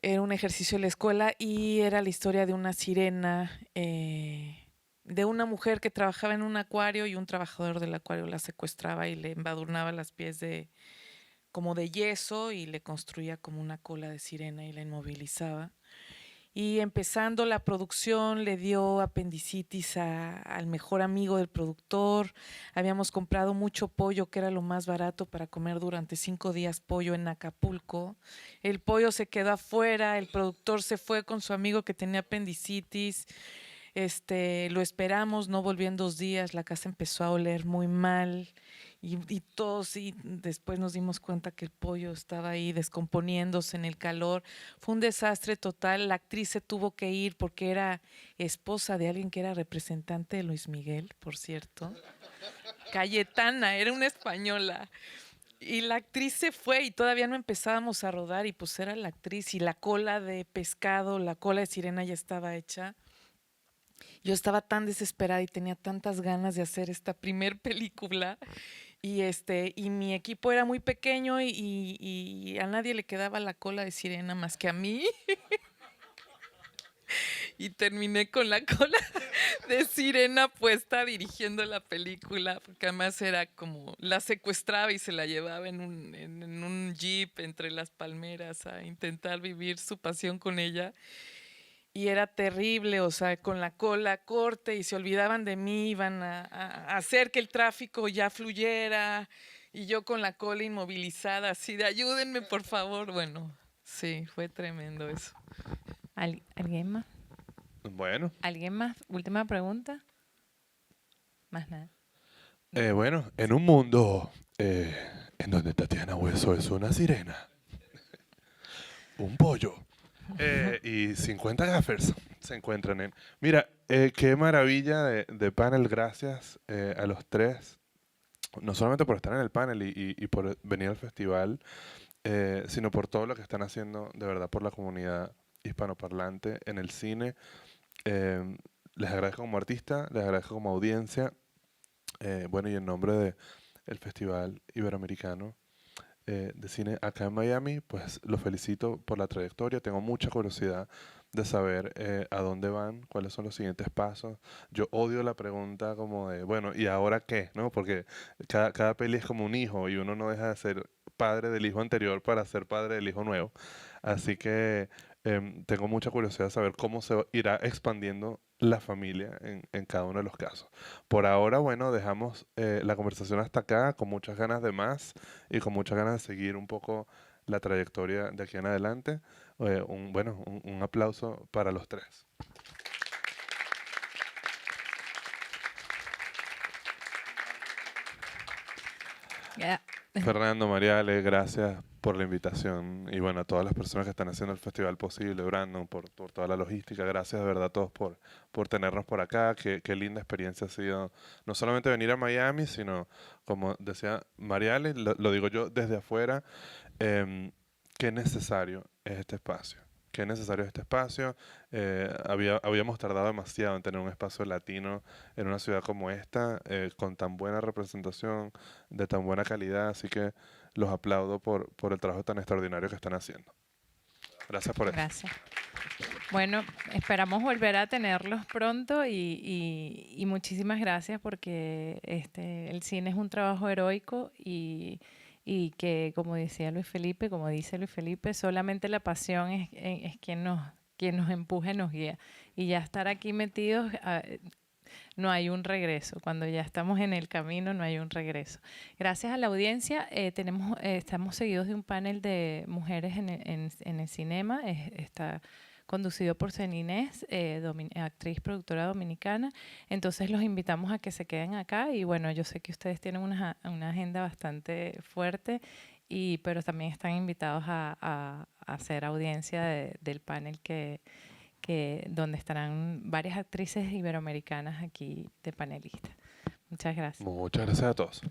Era un ejercicio de la escuela y era la historia de una sirena, de una mujer que trabajaba en un acuario y un trabajador del acuario la secuestraba y le embadurnaba las pies como de yeso y le construía como una cola de sirena y la inmovilizaba. Y empezando la producción le dio apendicitis al mejor amigo del productor. Habíamos comprado mucho pollo, que era lo más barato para comer durante 5 días pollo en Acapulco. El pollo se quedó afuera, el productor se fue con su amigo que tenía apendicitis. Lo esperamos, no volvió en 2 días, la casa empezó a oler muy mal y todos, y después nos dimos cuenta que el pollo estaba ahí descomponiéndose en el calor. Fue un desastre total. La actriz se tuvo que ir porque era esposa de alguien que era representante de Luis Miguel, por cierto. Cayetana, era una española. Y la actriz se fue y todavía no empezábamos a rodar y pues era la actriz y la cola de pescado, la cola de sirena ya estaba hecha. Yo estaba tan desesperada y tenía tantas ganas de hacer esta primer película y mi equipo era muy pequeño y a nadie le quedaba la cola de sirena más que a mí. Y terminé con la cola de sirena puesta dirigiendo la película, porque además era como la secuestraba y se la llevaba en un jeep entre las palmeras a intentar vivir su pasión con ella. Y era terrible, o sea, con la cola corte y se olvidaban de mí, iban a hacer que el tráfico ya fluyera y yo con la cola inmovilizada, así de ayúdenme por favor. Bueno, sí, fue tremendo eso. ¿Alguien más? Bueno, ¿Alguien más? Última pregunta. Más nada. bueno, en un mundo en donde Tatiana Hueso es una sirena, un pollo y 50 gaffers se encuentran en... Mira, qué maravilla de panel, gracias a los tres, no solamente por estar en el panel y por venir al festival, sino por todo lo que están haciendo de verdad por la comunidad hispanoparlante en el cine. Eh, Les agradezco como artista, les agradezco como audiencia, bueno, y en nombre del Festival Iberoamericano de Cine acá en Miami, pues los felicito por la trayectoria. Tengo mucha curiosidad de saber a dónde van, cuáles son los siguientes pasos. Yo odio la pregunta como de, bueno, ¿y ahora qué? ¿No? Porque cada peli es como un hijo y uno no deja de ser padre del hijo anterior para ser padre del hijo nuevo. Así que tengo mucha curiosidad de saber cómo se irá expandiendo la familia en cada uno de los casos. Por ahora, bueno, dejamos la conversación hasta acá, con muchas ganas de más y con muchas ganas de seguir un poco la trayectoria de aquí en adelante. Bueno, un aplauso para los tres. Ya. Fernando, Mariale, gracias por la invitación y bueno, a todas las personas que están haciendo el festival posible, Brandon, por toda la logística, gracias de verdad a todos por tenernos por acá, qué linda experiencia ha sido, no solamente venir a Miami, sino, como decía Mariale, lo digo yo desde afuera, qué necesario es este espacio. Qué necesario es este espacio. Habíamos tardado demasiado en tener un espacio latino en una ciudad como esta, con tan buena representación, de tan buena calidad, así que los aplaudo por el trabajo tan extraordinario que están haciendo. Gracias por eso. Gracias. Bueno, esperamos volver a tenerlos pronto y muchísimas gracias porque el cine es un trabajo heroico y que, como decía Luis Felipe, como dice Luis Felipe, solamente la pasión es quien nos empuja y nos guía. Y ya estar aquí metidos, no hay un regreso. Cuando ya estamos en el camino, no hay un regreso. Gracias a la audiencia, estamos seguidos de un panel de mujeres en el cinema. Está conducido por Celinés, actriz, productora dominicana. Entonces los invitamos a que se queden acá y bueno, yo sé que ustedes tienen una agenda bastante fuerte, pero también están invitados a hacer audiencia del panel donde estarán varias actrices iberoamericanas aquí de panelistas. Muchas gracias. Muchas gracias a todos.